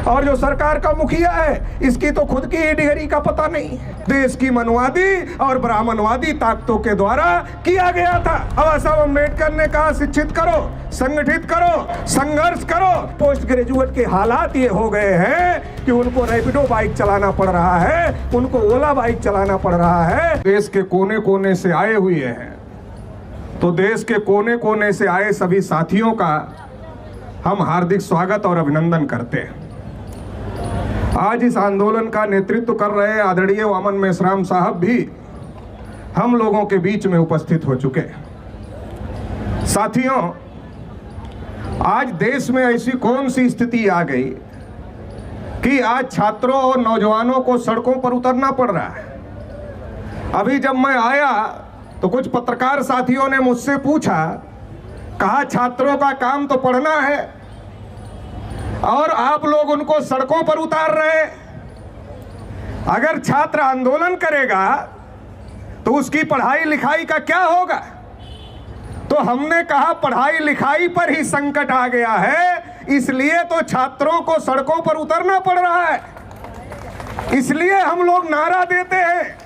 और जो सरकार का मुखिया है इसकी तो खुद की डिग्री का पता नहीं। देश की मनुवादी और ब्राह्मणवादी ताकतों के द्वारा किया गया था। बाबा साहब अम्बेडकर ने कहा शिक्षित करो, संगठित करो, संघर्ष करो। पोस्ट ग्रेजुएट के हालात ये हो गए हैं कि उनको रैपिडो बाइक चलाना पड़ रहा है, उनको ओला बाइक चलाना पड़ रहा है। देश के कोने कोने से आए हुए हैं, तो देश के कोने कोने से आए सभी साथियों का हम हार्दिक स्वागत और अभिनंदन करते हैं। आज इस आंदोलन का नेतृत्व कर रहे आदरणीय वामन मेश्राम साहब भी हम लोगों के बीच में उपस्थित हो चुके हैं। साथियों, आज देश में ऐसी कौन सी स्थिति आ गई कि आज छात्रों और नौजवानों को सड़कों पर उतरना पड़ रहा है। अभी जब मैं आया तो कुछ पत्रकार साथियों ने मुझसे पूछा, कहा छात्रों का काम तो पढ़ना है और आप लोग उनको सड़कों पर उतार रहे। अगर छात्र आंदोलन करेगा तो उसकी पढ़ाई लिखाई का क्या होगा? तो हमने कहा पढ़ाई लिखाई पर ही संकट आ गया है, इसलिए तो छात्रों को सड़कों पर उतरना पड़ रहा है। इसलिए हम लोग नारा देते हैं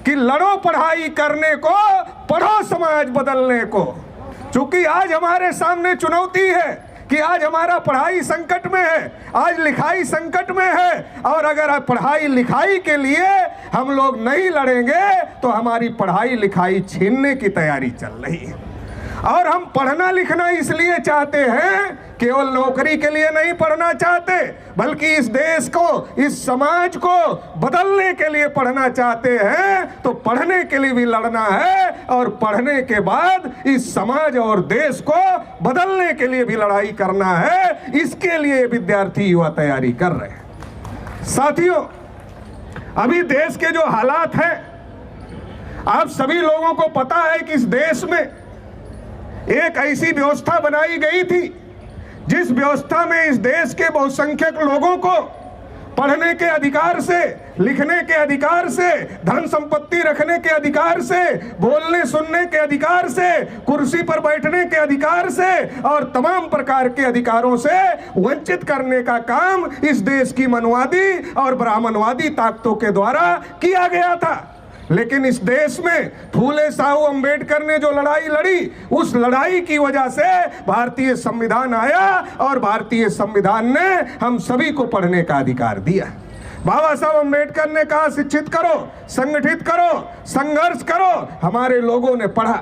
कि लड़ो पढ़ाई करने को, पढ़ो समाज बदलने को। क्योंकि आज हमारे सामने चुनौती है कि आज हमारा पढ़ाई संकट में है, आज लिखाई संकट में है, और अगर पढ़ाई लिखाई के लिए हम लोग नहीं लड़ेंगे तो हमारी पढ़ाई लिखाई छीनने की तैयारी चल रही है। और हम पढ़ना लिखना इसलिए चाहते हैं, केवल नौकरी के लिए नहीं पढ़ना चाहते, बल्कि इस देश को, इस समाज को बदलने के लिए पढ़ना चाहते हैं। तो पढ़ने के लिए भी लड़ना है और पढ़ने के बाद इस समाज और देश को बदलने के लिए भी लड़ाई करना है। इसके लिए विद्यार्थी युवा तैयारी कर रहे हैं। साथियों, अभी देश के जो हालात हैं, आप सभी लोगों को पता है कि इस देश में एक ऐसी व्यवस्था बनाई गई थी जिस व्यवस्था में इस देश के बहुसंख्यक लोगों को पढ़ने के अधिकार से, लिखने के अधिकार से, धन संपत्ति रखने के अधिकार से, बोलने सुनने के अधिकार से, कुर्सी पर बैठने के अधिकार से और तमाम प्रकार के अधिकारों से वंचित करने का काम इस देश की मनुवादी और ब्राह्मणवादी ताकतों के द्वारा किया गया था। लेकिन इस देश में फूले साहू अम्बेडकर ने जो लड़ाई लड़ी, उस लड़ाई की वजह से भारतीय संविधान आया और भारतीय संविधान ने हम सभी को पढ़ने का अधिकार दिया। बाबा साहब अम्बेडकर ने कहा शिक्षित करो, संगठित करो, संघर्ष करो। हमारे लोगों ने पढ़ा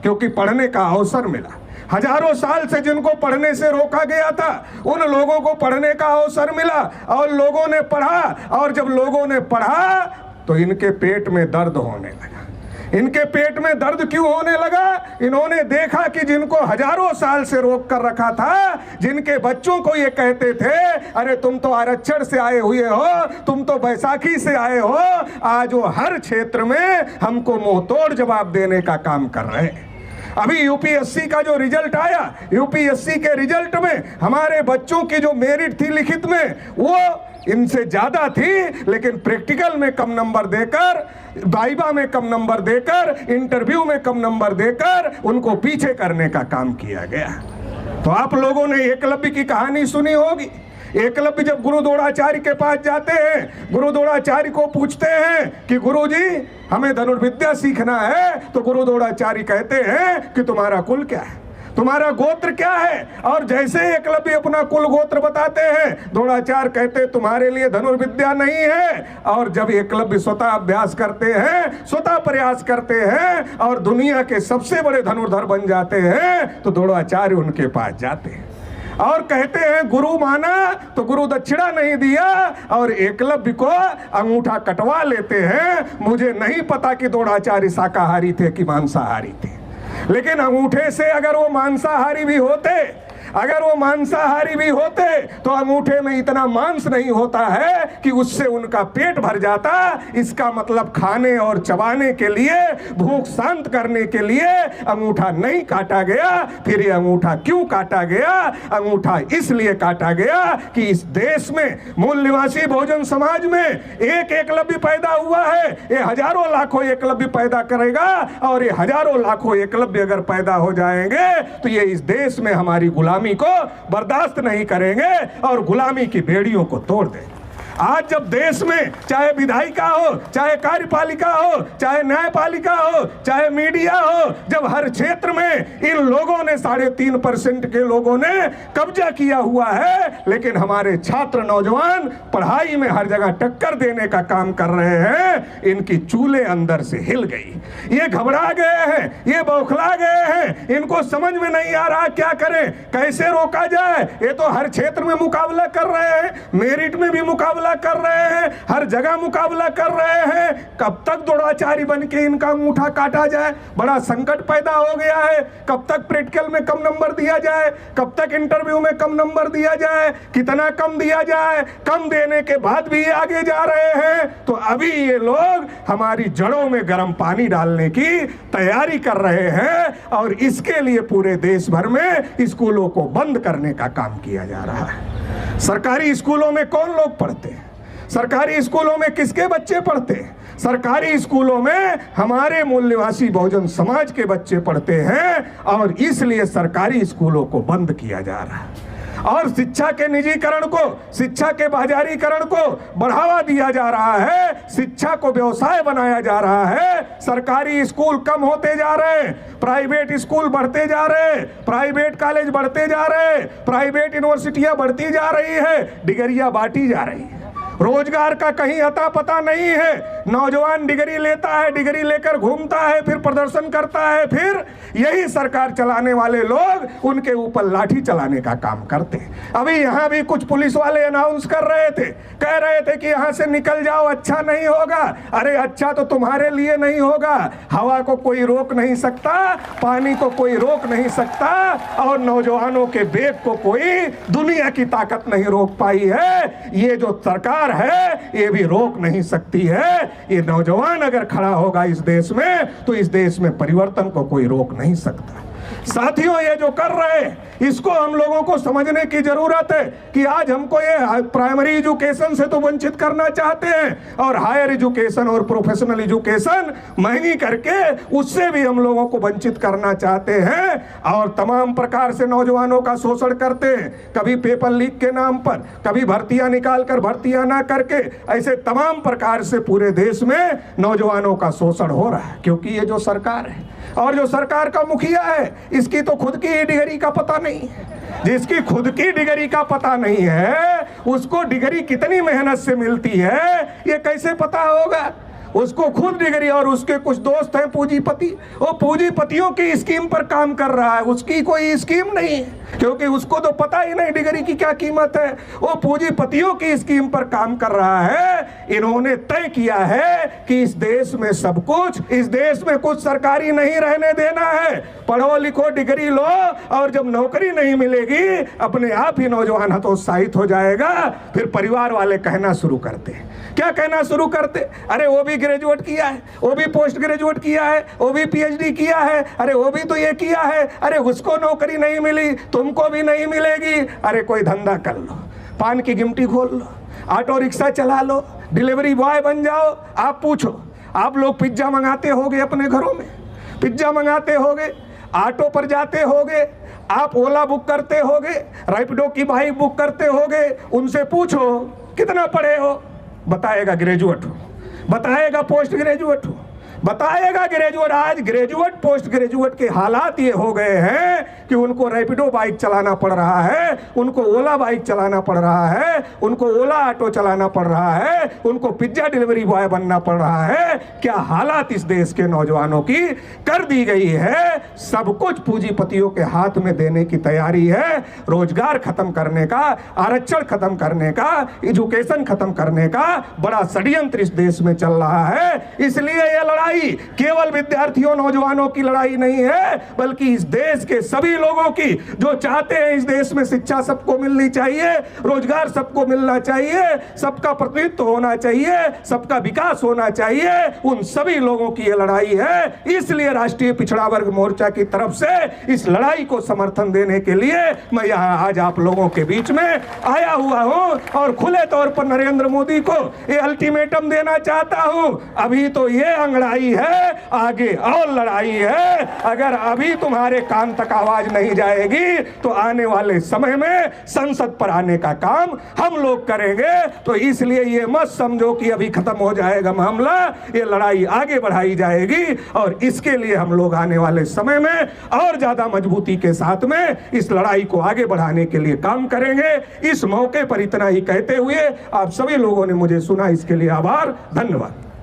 क्योंकि पढ़ने का अवसर मिला। हजारों साल से जिनको पढ़ने से रोका गया था, उन लोगों को पढ़ने का अवसर मिला और लोगों ने पढ़ा। और जब लोगों ने पढ़ा तो इनके पेट में दर्द होने लगा। इनके पेट में दर्द क्यों होने लगा? इन्होंने देखा कि जिनको हजारों साल से रोक कर रखा था, जिनके बच्चों को ये कहते थे अरे तुम तो आरक्षण से आए हुए हो, तुम तो बैसाखी से आए हो, आज वो हर क्षेत्र में हमको मुंहतोड़ जवाब देने का काम कर रहे हैं। अभी यूपीएससी का जो रिजल्ट आया, यूपीएससी के रिजल्ट में हमारे बच्चों की जो मेरिट थी लिखित में, वो इनसे ज्यादा थी, लेकिन प्रैक्टिकल में कम नंबर देकर, वाइवा में कम नंबर देकर, इंटरव्यू में कम नंबर देकर उनको पीछे करने का काम किया गया। तो आप लोगों ने एकलव्य की कहानी सुनी होगी। एकलव्य जब गुरु द्रोणाचार्य के पास जाते हैं, गुरु द्रोणाचार्य को पूछते हैं कि गुरुजी हमें धनुर्विद्या सीखना है, तो गुरु द्रोणाचार्य कहते हैं कि तुम्हारा कुल क्या है, तुम्हारा गोत्र क्या है? और जैसे एकलव्य अपना कुल गोत्र बताते हैं, द्रोणाचार्य कहते तुम्हारे लिए धनुर्विद्या नहीं है। और जब एकलव्य स्वतः अभ्यास करते हैं, स्वतः प्रयास करते हैं और दुनिया के सबसे बड़े धनुर्धर बन जाते हैं, तो द्रोणाचार्य उनके पास जाते हैं और कहते हैं गुरु माना तो गुरु दक्षिणा नहीं दिया, और एकलव्य को अंगूठा कटवा लेते हैं। मुझे नहीं पता कि द्रोणाचार्य शाकाहारी थे कि मांसाहारी थे, लेकिन अंगूठे से अगर वो मांसाहारी भी होते, तो अंगूठे में इतना मांस नहीं होता है कि उससे उनका पेट भर जाता। इसका मतलब खाने और चबाने के लिए, भूख शांत करने के लिए अंगूठा नहीं काटा गया। फिर ये अंगूठा क्यों काटा गया? अंगूठा इसलिए काटा गया कि इस देश में मूल निवासी बहुजन समाज में एक एकलव्य पैदा हुआ है, ये हजारों लाखों एकलव्य पैदा करेगा, और ये हजारों लाखों एकलव्य अगर पैदा हो जाएंगे तो ये इस देश में हमारी गुलामी गुलामी को बर्दाश्त नहीं करेंगे और गुलामी की बेड़ियों को तोड़ देंगे। आज जब देश में चाहे विधायिका हो, चाहे कार्यपालिका हो, चाहे न्यायपालिका हो, चाहे मीडिया हो, जब हर क्षेत्र में इन लोगों ने 3.5% के लोगों ने कब्जा किया हुआ है, लेकिन हमारे छात्र नौजवान पढ़ाई में हर जगह टक्कर देने का काम कर रहे हैं, इनकी चूल्हे अंदर से हिल गई। ये घबरा गए हैं, ये बौखला गए हैं, इनको समझ में नहीं आ रहा क्या करें, कैसे रोका जाए। ये तो हर क्षेत्र में मुकाबला कर रहे हैं, मेरिट में भी मुकाबला कर रहे हैं, हर जगह मुकाबला कर रहे हैं। कब तक दुराचारी बन के इनका अंगूठा काटा जाए, बड़ा संकट पैदा हो गया है। कब तक प्रैक्टिकल में कम नंबर दिया जाए, कब तक इंटरव्यू में कम नंबर दिया जाए, कितना कम दिया जाए। कम देने के बाद भी आगे जा रहे हैं। तो अभी ये लोग हमारी जड़ों में गर्म पानी डालने की तैयारी कर रहे हैं और इसके लिए पूरे देश भर में स्कूलों को बंद करने का काम किया जा रहा है। सरकारी स्कूलों में कौन लोग पढ़ते हैं? सरकारी स्कूलों में किसके बच्चे पढ़ते हैं? सरकारी स्कूलों में हमारे मूल निवासी बहुजन समाज के बच्चे पढ़ते हैं और इसलिए सरकारी स्कूलों को बंद किया जा रहा है और शिक्षा के निजीकरण को, शिक्षा के बाजारीकरण को बढ़ावा दिया जा रहा है, शिक्षा को व्यवसाय बनाया जा रहा है। सरकारी स्कूल कम होते जा रहे हैं, प्राइवेट स्कूल बढ़ते जा रहे हैं, प्राइवेट कॉलेज बढ़ते जा रहे हैं, प्राइवेट यूनिवर्सिटियां बढ़ती जा रही है, डिग्रियां बांटी जा रही है। रोजगार का कहीं अता पता नहीं है। नौजवान डिग्री लेता है, डिग्री लेकर घूमता है, फिर प्रदर्शन करता है, फिर यही सरकार चलाने वाले लोग उनके ऊपर लाठी चलाने का काम करते हैं। अभी यहाँ भी कुछ पुलिस वाले अनाउंस कर रहे थे, कह रहे थे कि यहाँ से निकल जाओ, अच्छा नहीं होगा। अरे अच्छा तो तुम्हारे लिए नहीं होगा। हवा को कोई रोक नहीं सकता, पानी को कोई रोक नहीं सकता और नौजवानों के बेग को कोई दुनिया की ताकत नहीं रोक पाई है। ये जो सरकार है ये भी रोक नहीं सकती है। ये नौजवान अगर खड़ा होगा इस देश में तो इस देश में परिवर्तन को कोई रोक नहीं सकता। साथियों, ये जो कर रहे हैं इसको हम लोगों को समझने की जरूरत है कि आज हमको ये प्राइमरी एजुकेशन से तो वंचित करना चाहते हैं और हायर एजुकेशन और प्रोफेशनल एजुकेशन महंगी करके उससे भी हम लोगों को वंचित करना चाहते हैं और तमाम प्रकार से नौजवानों का शोषण करते हैं। कभी पेपर लीक के नाम पर, कभी भर्तियां निकाल कर भर्तियां ना करके, ऐसे तमाम प्रकार से पूरे देश में नौजवानों का शोषण हो रहा है। क्योंकि ये जो सरकार है और जो सरकार का मुखिया है इसकी तो खुद की डिग्री का पता नहीं है। जिसकी खुद की डिग्री का पता नहीं है उसको डिग्री कितनी मेहनत से मिलती है ये कैसे पता होगा? उसको खुद डिग्री और उसके कुछ दोस्त हैं पूंजीपति, वो पूंजीपतियों की स्कीम पर काम कर रहा है, उसकी कोई स्कीम नहीं है क्योंकि उसको तो पता ही नहीं डिग्री की क्या कीमत है। वो पूंजीपतियों की स्कीम पर काम कर रहा है। इन्होंने तय किया है कि इस देश में सब कुछ, इस देश में कुछ सरकारी नहीं रहने देना है। पढ़ो लिखो डिग्री लो और जब नौकरी नहीं मिलेगी अपने आप ही नौजवान हतोत्साहित हो जाएगा। फिर परिवार वाले कहना शुरू करते हैं, क्या कहना शुरू करते? अरे वो भी ग्रेजुएट किया है, वो भी पोस्ट ग्रेजुएट किया है, वो भी पीएचडी किया है, अरे वो भी तो ये किया है, अरे उसको नौकरी नहीं मिली तुमको भी नहीं मिलेगी। अरे कोई धंधा कर लो, पान की गिमटी खोल लो, ऑटो रिक्शा चला लो, डिलीवरी बॉय बन जाओ। आप पूछो, आप लोग पिज्जा मंगाते होगे अपने घरों में, पिज्जा मंगाते होगे, ऑटो पर जाते होगे, आप ओला बुक करते होगे, रैपिडो की बाइक बुक करते होगे। उनसे पूछो कितना पढ़े हो, बताएगा ग्रेजुएट हो, बताएगा पोस्ट ग्रेजुएट हो, बताएगा ग्रेजुएट। आज ग्रेजुएट पोस्ट ग्रेजुएट के हालात ये हो गए हैं कि उनको रैपिडो बाइक चलाना पड़ रहा है, उनको ओला बाइक चलाना पड़ रहा है, उनको ओला ऑटो चलाना पड़ रहा है, उनको पिज्जा डिलीवरी बॉय बनना पड़ रहा है। क्या हालात इस देश के नौजवानों की कर दी गई है। सब कुछ पूंजीपतियों के हाथ में देने की तैयारी है। रोजगार खत्म करने का, आरक्षण खत्म करने का, एजुकेशन खत्म करने का बड़ा षड्यंत्र इस देश में चल रहा है। इसलिए यह लड़ाई केवल विद्यार्थियों नौजवानों की लड़ाई नहीं है बल्कि इस देश के सभी लोगों की, जो चाहते हैं इस देश में शिक्षा सबको मिलनी चाहिए, रोजगार सबको मिलना चाहिए, सबका प्रतिनिधित्व होना चाहिए, सबका विकास होना चाहिए, उन सभी लोगों की यह लड़ाई है। इसलिए राष्ट्रीय पिछड़ा वर्ग मोर्चा की तरफ से इस लड़ाई को समर्थन देने के लिए मैं यहाँ आज आप लोगों के बीच में आया हुआ हूँ और खुले तौर पर नरेंद्र मोदी को ये अल्टीमेटम देना चाहता हूँ। अभी तो ये अंगड़ाई लड़ाई है, आगे और लड़ाई है। अगर अभी तुम्हारे कान तक आवाज नहीं जाएगी तो आने वाले समय में संसद पर आने का काम हम लोग करेंगे। तो इसलिए ये मत समझो कि अभी खत्म हो जाएगा मामला, ये लड़ाई आगे बढ़ाई जाएगी और इसके लिए हम लोग आने वाले समय में और ज्यादा मजबूती के साथ में इस लड़ाई को आगे बढ़ाने के लिए काम करेंगे। इस मौके पर इतना ही कहते हुए आप सभी लोगों ने मुझे सुना, इसके लिए आभार, धन्यवाद।